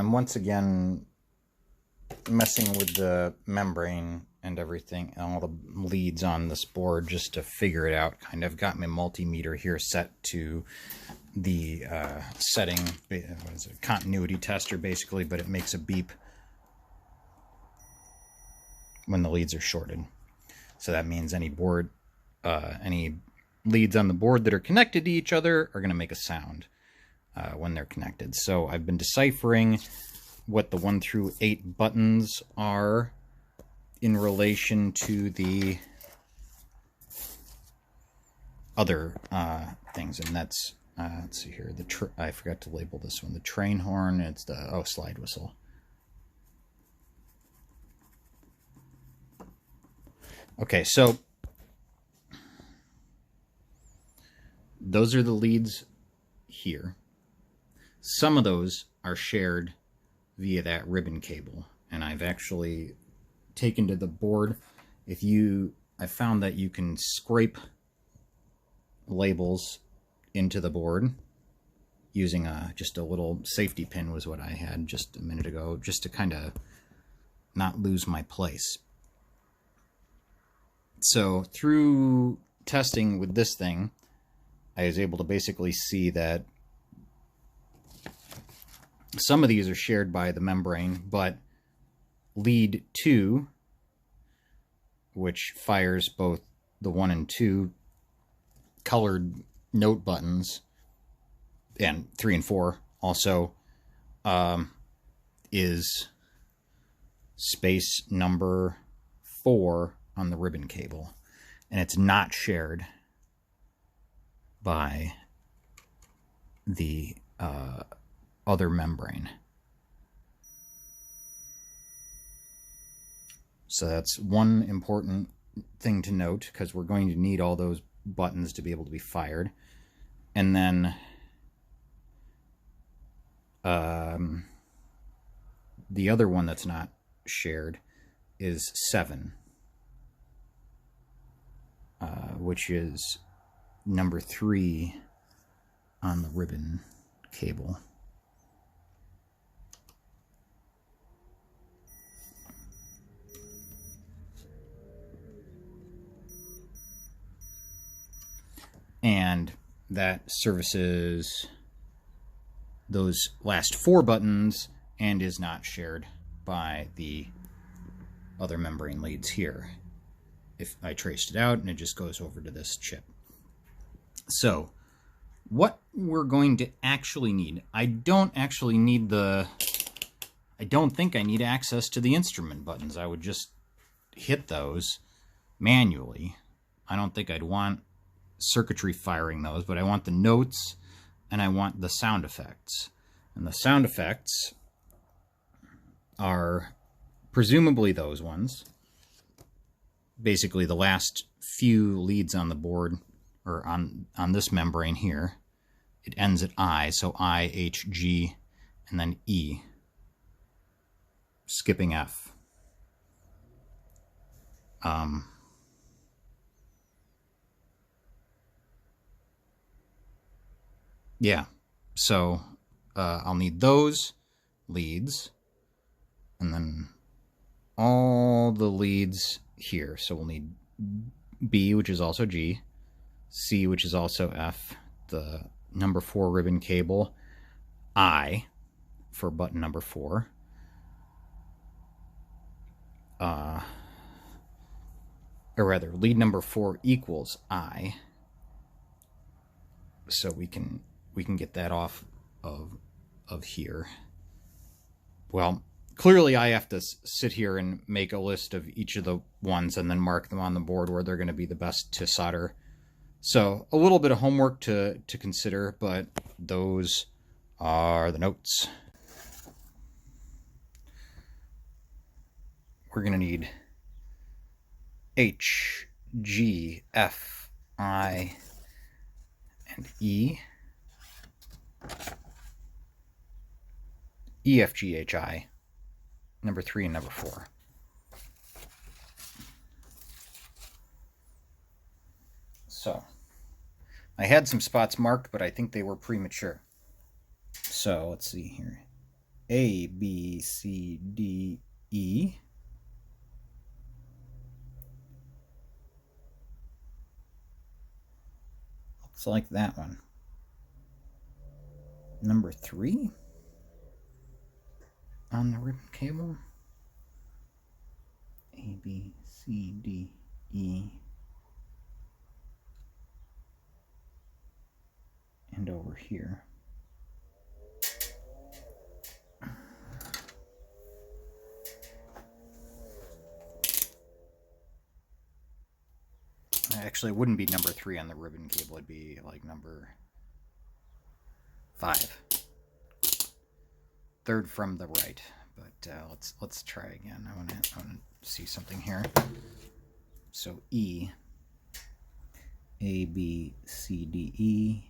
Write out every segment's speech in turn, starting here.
I'm once again messing with the membrane and everything, and all the leads on this board just to figure it out. Kind of got my multimeter here set to the setting, what is it, continuity tester basically, but it makes a beep when the leads are shorted. So that means any leads on the board that are connected to each other are going to make a sound when they're connected. So I've been deciphering what the 1 through 8 buttons are in relation to the other things, and that's let's see here. I forgot to label this one. The train horn. It's the slide whistle. Okay, so those are the leads here. Some of those are shared via that ribbon cable, and I've actually taken to the board. I found that you can scrape labels into the board using just a little safety pin was what I had just a minute ago, just to kind of not lose my place. So through testing with this thing, I was able to basically see that some of these are shared by the membrane, but lead 2, which fires both the 1 and 2 colored note buttons, and 3 and 4 also, is space number 4 on the ribbon cable, and it's not shared by the other membrane. So that's one important thing to note, because we're going to need all those buttons to be able to be fired. And then the other one that's not shared is 7, which is number 3 on the ribbon cable. And that services those last 4 buttons and is not shared by the other membrane leads here. If I traced it out, and it just goes over to this chip. So what we're going to actually need, I don't think I need access to the instrument buttons. I would just hit those manually. I don't think I'd want circuitry firing those, but I want the notes and I want the sound effects. And the sound effects are presumably those ones. Basically the last few leads on the board, or on this membrane here, it ends at I, so I, H, G, and then E, skipping F. Yeah, so I'll need those leads, and then all the leads here. So we'll need B, which is also G, C, which is also F, the number 4 ribbon cable, I for button number 4, or rather, lead number 4 equals I, so we can get that off of here. Well, clearly I have to sit here and make a list of each of the ones and then mark them on the board where they're going to be the best to solder. So a little bit of homework to consider, but those are the notes. We're going to need H, G, F, I, and E. E, F, G, H, I, number 3 and number 4. So, I had some spots marked, but I think they were premature. So, let's see here. A, B, C, D, E. Looks like that one. Number 3 on the ribbon cable. A, B, C, D, E. And over here. Actually, it wouldn't be number 3 on the ribbon cable. It'd be like number 5. Third from the right. But let's try again. I want to see something here. So E, A, B, C, D, E.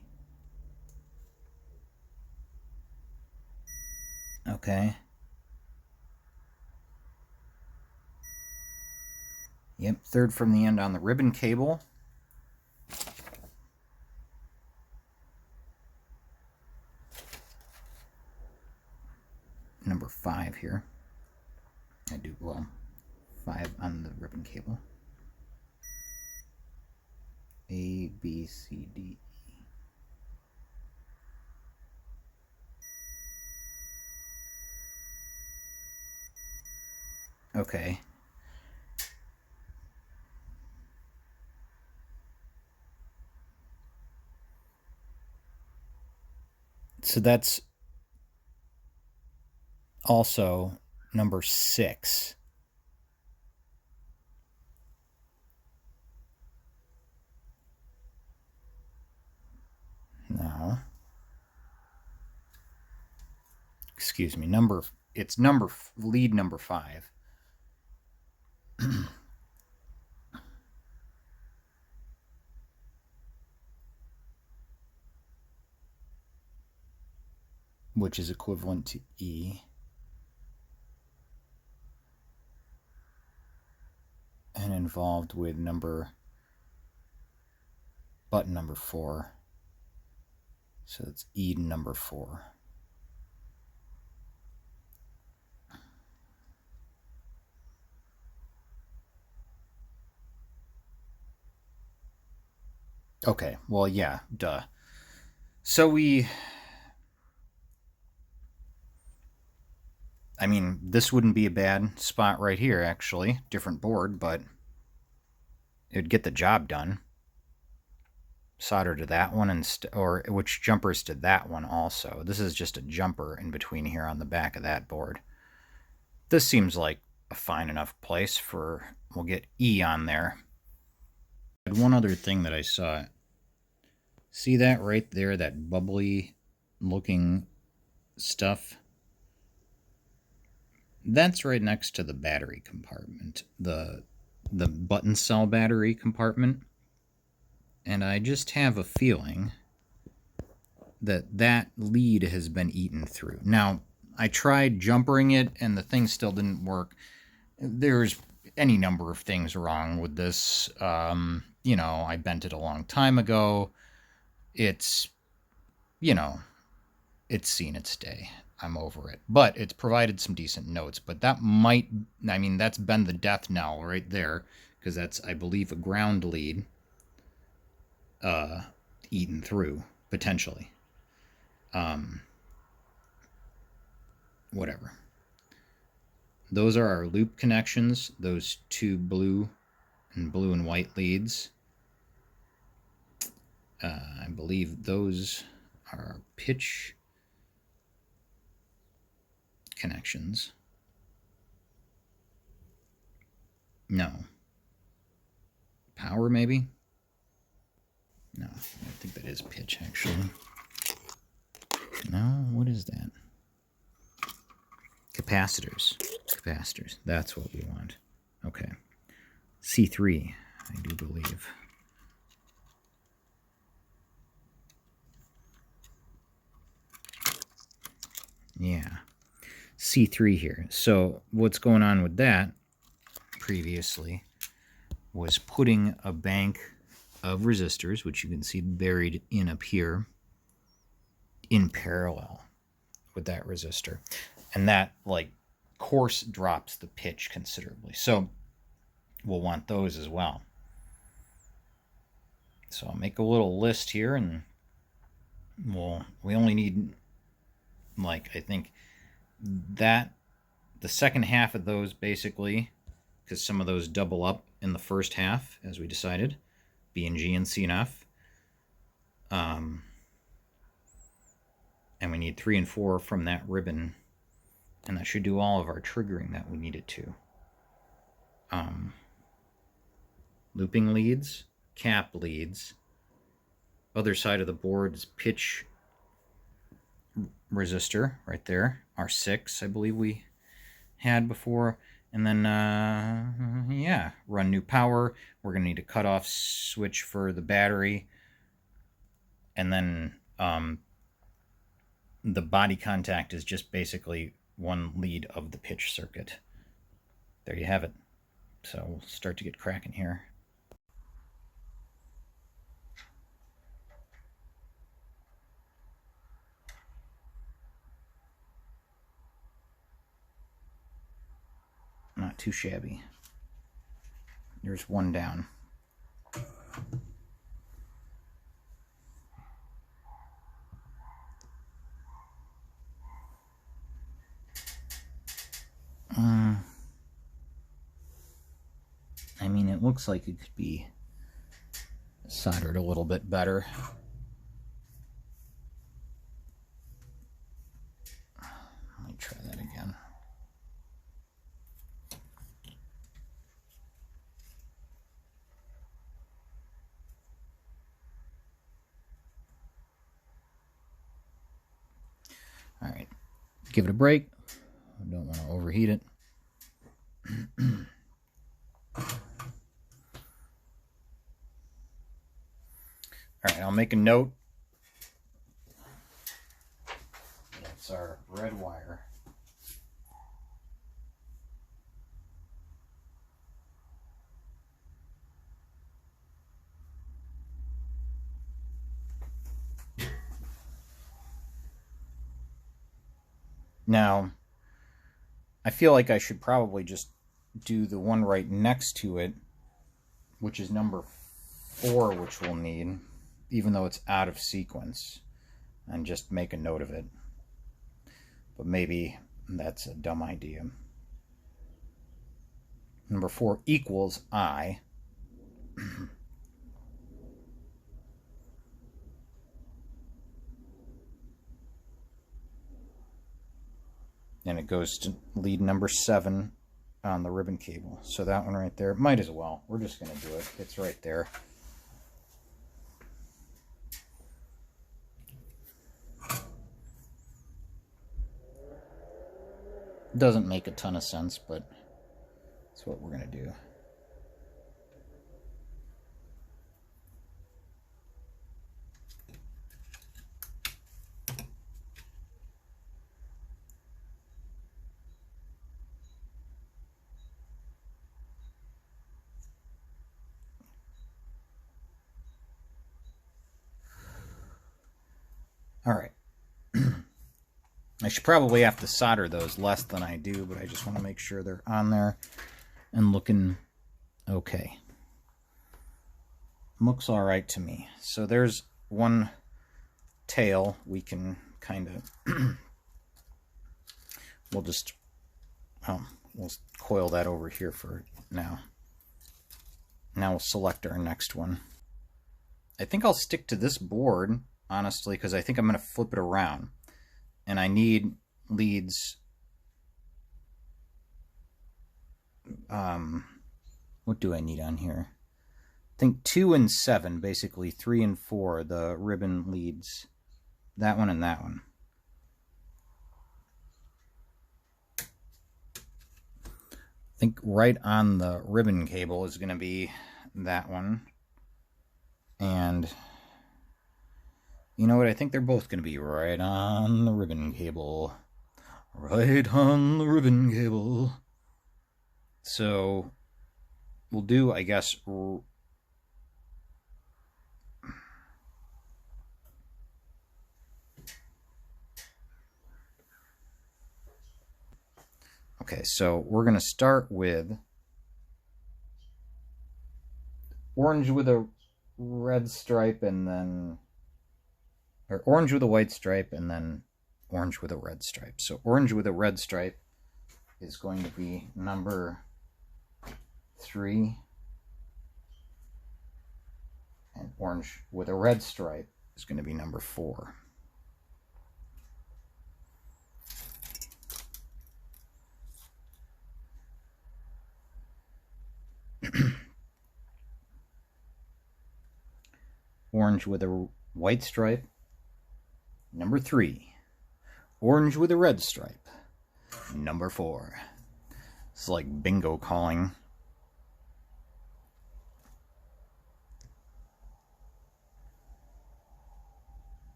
Okay. Yep, third from the end on the ribbon cable. Number 5 here. I do, well, 5 on the ribbon cable. A, B, C, D, E. Okay. So that's also number 6. No. Excuse me. It's lead number 5. Which is equivalent to E. And involved with button number 4. So it's E number 4. Okay, well, yeah, duh. So I mean, this wouldn't be a bad spot right here, actually. Different board, but it'd get the job done. Solder to that one, or which jumpers to that one also. This is just a jumper in between here on the back of that board. This seems like a fine enough place for, we'll get E on there. One other thing that I saw. See that right there, that bubbly looking stuff? That's right next to the battery compartment, the button cell battery compartment. And I just have a feeling that lead has been eaten through. Now, I tried jumpering it and the thing still didn't work. There's any number of things wrong with this. I bent it a long time ago. It's seen its day. I'm over it. But it's provided some decent notes. But that's been the death knell right there, because that's, I believe, a ground lead eaten through, potentially. Whatever. Those are our loop connections, those 2 blue and white leads. I believe those are pitch connections. No. Power, maybe? No, I think that is pitch, actually. No, what is that? Capacitors. That's what we want. Okay. C3, I do believe. Yeah. C3 here. So what's going on with that previously was putting a bank of resistors, which you can see buried in up here, in parallel with that resistor. And that, like, course drops the pitch considerably. So we'll want those as well. So I'll make a little list here, and we only need, like, I think that the second half of those, basically, because some of those double up in the first half, as we decided, B and G and C and F. And we need 3 and 4 from that ribbon, and that should do all of our triggering that we needed to. Looping leads, cap leads, other side of the board's pitch resistor right there, R6, I believe we had before. And then, yeah, run new power. We're going to need a cutoff switch for the battery. And then the body contact is just basically one lead of the pitch circuit. There you have it. So we'll start to get cracking here. Not too shabby. There's one down. I mean, it looks like it could be soldered a little bit better. Let me try that again. All right, give it a break. I don't want to overheat it. All right, I'll make a note. That's our red wire. Now, I feel like I should probably just do the one right next to it, which is number 4, which we'll need, even though it's out of sequence, and just make a note of it. But maybe that's a dumb idea. Number 4 equals I. And it goes to lead number 7 on the ribbon cable. So that one right there, might as well. We're just going to do it. It's right there. Doesn't make a ton of sense, but that's what we're going to do. All right. I should probably have to solder those less than I do, but I just want to make sure they're on there and looking okay. Looks all right to me. So there's one tail. We can kind of we'll coil that over here for now. Now we'll select our next one. I think I'll stick to this board, honestly, because I think I'm going to flip it around. And I need leads. What do I need on here? I think 2 and 7, basically 3 and 4, the ribbon leads. That one and that one. I think right on the ribbon cable is going to be that one. And you know what? I think they're both going to be right on the ribbon cable. Right on the ribbon cable. So we'll do, I guess, Okay, so we're going to start with orange with a red stripe and then, or orange with a white stripe and then orange with a red stripe. So orange with a red stripe is going to be number 3, and orange with a red stripe is going to be number 4. Orange with a white stripe, number 3. Orange with a red stripe, number 4. It's like bingo calling.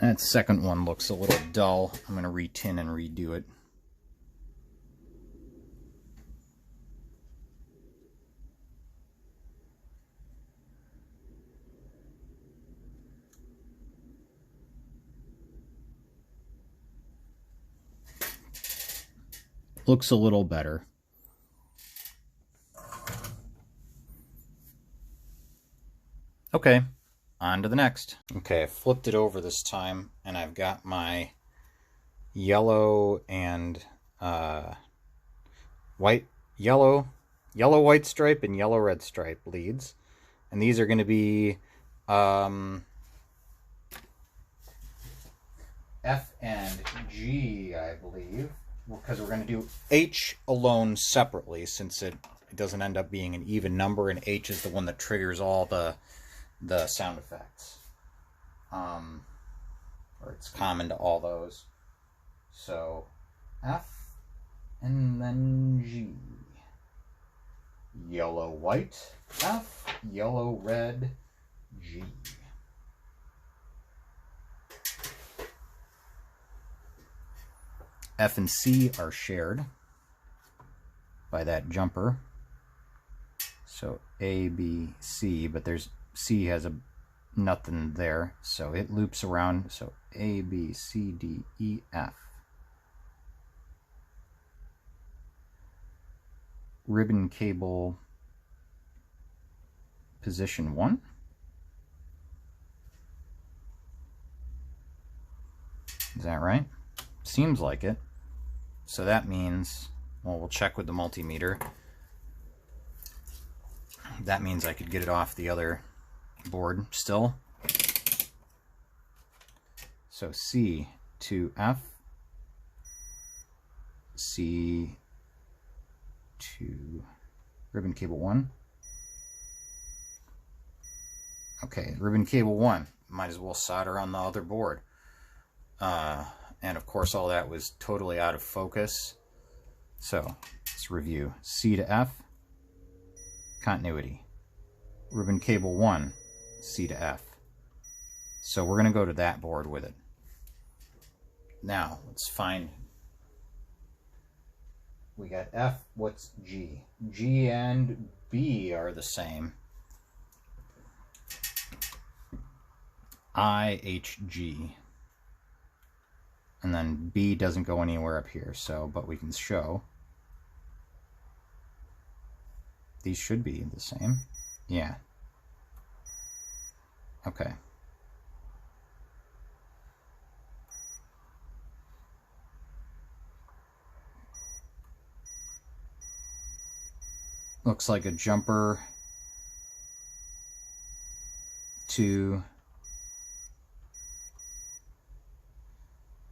That second one looks a little dull. I'm going to retin and redo it. Looks a little better. Okay, on to the next. Okay, I flipped it over this time, and I've got my yellow and white, yellow, white stripe and yellow red stripe leads. And these are going to be F and G, I believe, because we're going to do H alone separately, since it doesn't end up being an even number, and H is the one that triggers all the sound effects. Or it's common to all those. So F and then G. Yellow, white, F, yellow, red, G. F and C are shared by that jumper. So A, B, C, but C has nothing there, so it loops around. So A, B, C, D, E, F. Ribbon cable position 1. Is that right? Seems like it. So that means, well, we'll check with the multimeter. That means I could get it off the other board still. So C to F, C to ribbon cable 1. Okay, ribbon cable 1. Might as well solder on the other board. And of course all that was totally out of focus. So let's review. C to F, continuity. Ribbon cable 1, C to F. So we're going to go to that board with it. Now let's find, we got F, what's G? G and B are the same. I, H, G. And then B doesn't go anywhere up here, so, but we can show. These should be the same. Yeah. Okay. Looks like a jumper to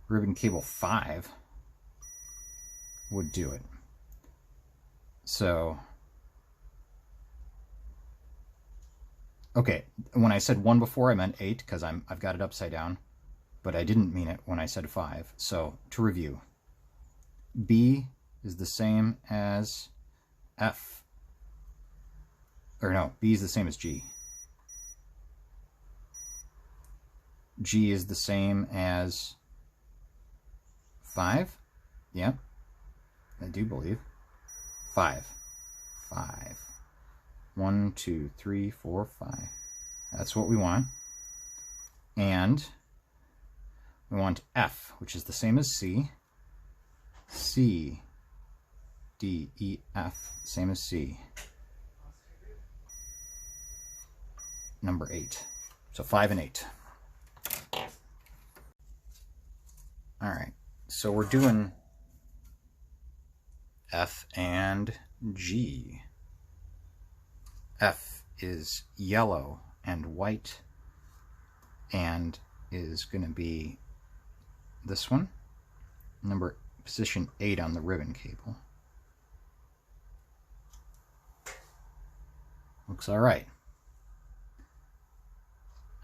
ribbon cable 5 would do it. So, okay, when I said 1 before, I meant 8 because I've got it upside down, but I didn't mean it when I said 5. So, to review, B is the same as F, or no, B is the same as G. G is the same as 5. Yep, I do believe. 5. 5. 1, 2, 3, 4, 5. That's what we want. And we want F, which is the same as C. C, D, E, F, same as C. Number 8. So 5 and 8. All right, so we're doing F and G. F is yellow and white and is going to be this one, position 8 on the ribbon cable. Looks all right.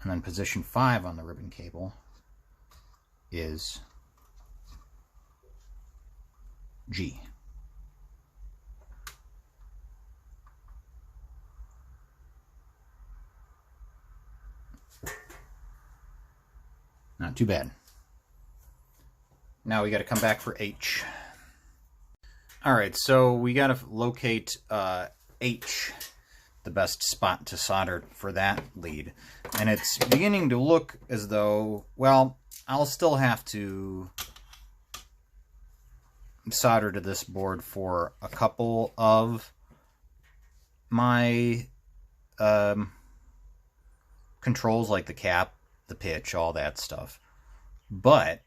And then position 5 on the ribbon cable is G. Not too bad. Now we got to come back for H. All right, so we got to locate H, the best spot to solder for that lead. And it's beginning to look as though, well, I'll still have to solder to this board for a couple of my controls, like the cap, the pitch, all that stuff. But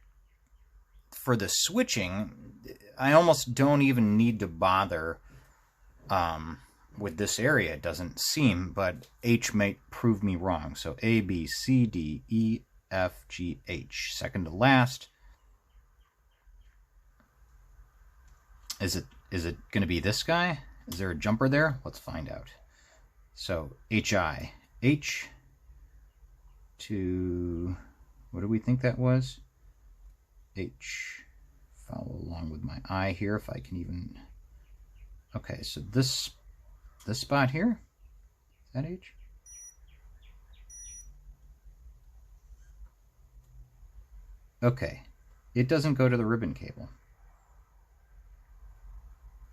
for the switching, I almost don't even need to bother with this area, it doesn't seem, but H might prove me wrong. So A, B, C, D, E, F, G, H. Second to last. Is it going to be this guy? Is there a jumper there? Let's find out. So HI. H to, what do we think that was? H. Follow along with my I here if I can even. Okay, so this spot here, is that H? Okay, it doesn't go to the ribbon cable.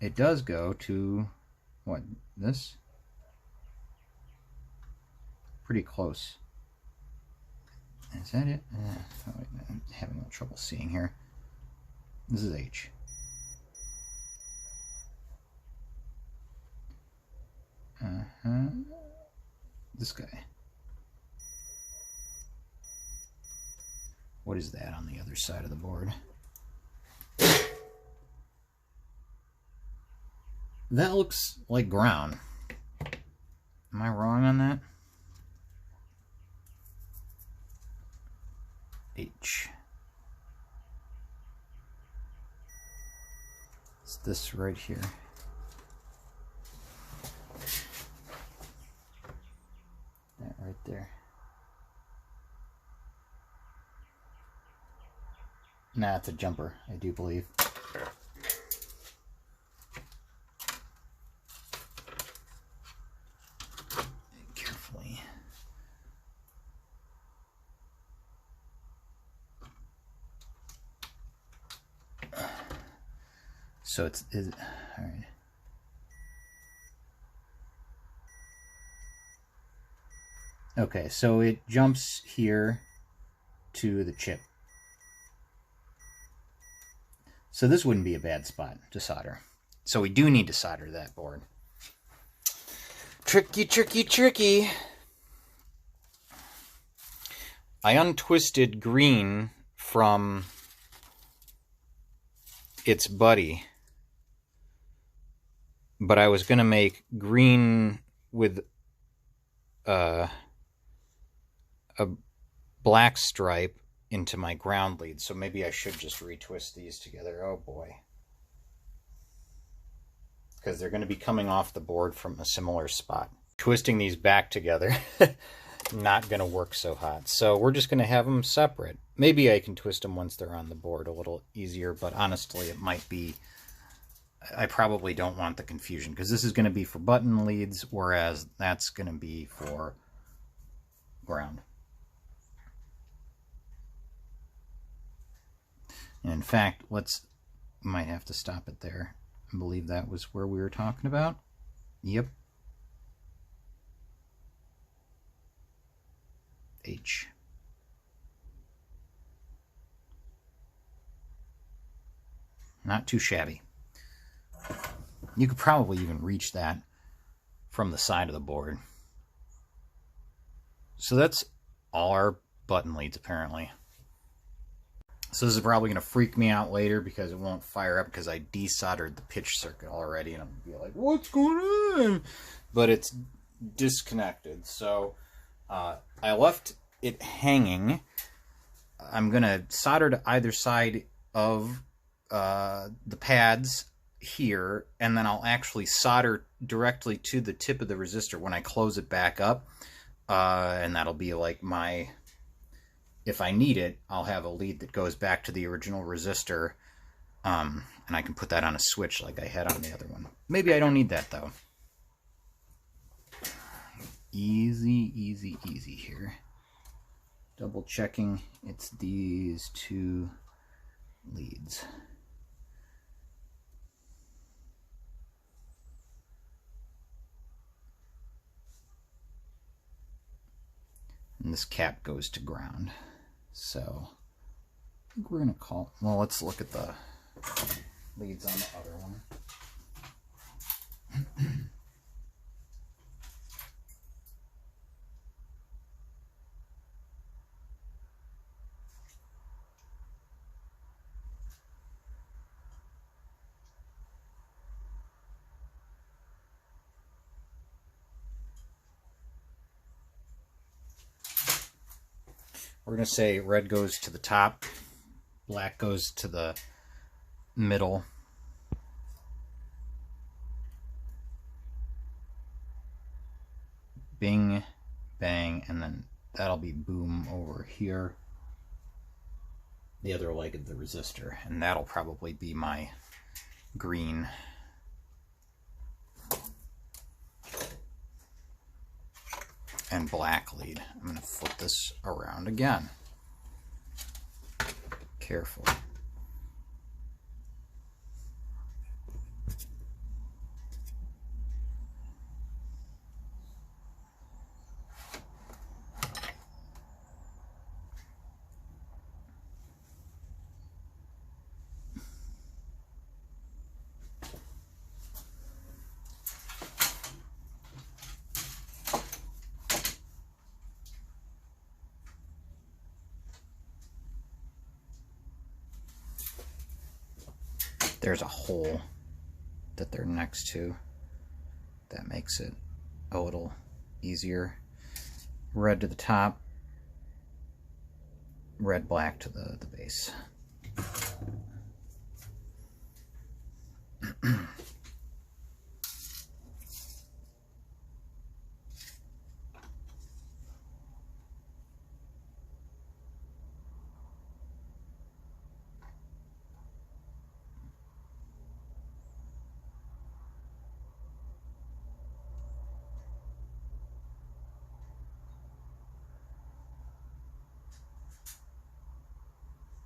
It does go to, what, this? Pretty close. Is that it? Oh, wait, I'm having a little trouble seeing here. This is H. This guy. What is that on the other side of the board? That looks like ground. Am I wrong on that? H. It's this right here. That right there. Nah, it's a jumper, I do believe. Carefully. So it's all right. Okay, so it jumps here to the chip. So this wouldn't be a bad spot to solder. So we do need to solder that board. Tricky, tricky, tricky. I untwisted green from its buddy, but I was going to make green with a black stripe into my ground lead, so maybe I should just retwist these together. Oh boy. Because they're going to be coming off the board from a similar spot. Twisting these back together, not going to work so hot. So we're just going to have them separate. Maybe I can twist them once they're on the board a little easier, but honestly it might be, I probably don't want the confusion, because this is going to be for button leads, whereas that's going to be for ground. And in fact, might have to stop it there. I believe that was where we were talking about. Yep. H. Not too shabby. You could probably even reach that from the side of the board. So that's all our button leads, apparently. So this is probably going to freak me out later because it won't fire up because I desoldered the pitch circuit already, and I'm going to be like, what's going on? But it's disconnected. So I left it hanging. I'm going to solder to either side of the pads here, and then I'll actually solder directly to the tip of the resistor when I close it back up. And that'll be like my... If I need it, I'll have a lead that goes back to the original resistor, and I can put that on a switch like I had on the other one. Maybe I don't need that, though. Easy, easy, easy here. Double checking, it's these two leads. And this cap goes to ground. So I think we're going to call... Well, let's look at the leads on the other one. We're going to say red goes to the top, black goes to the middle. Bing, bang, and then that'll be boom over here. The other leg of the resistor, and that'll probably be my green. And black lead. I'm going to flip this around again. Carefully. There's a hole that they're next to. That makes it a little easier. Red to the top, red, black to the base.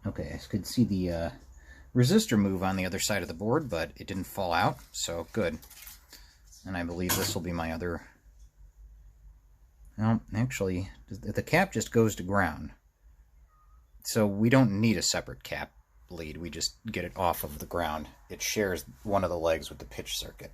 Okay, I could see the resistor move on the other side of the board, but it didn't fall out, so good. And I believe this will be my other... No, actually, the cap just goes to ground. So we don't need a separate cap lead, we just get it off of the ground. It shares one of the legs with the pitch circuit.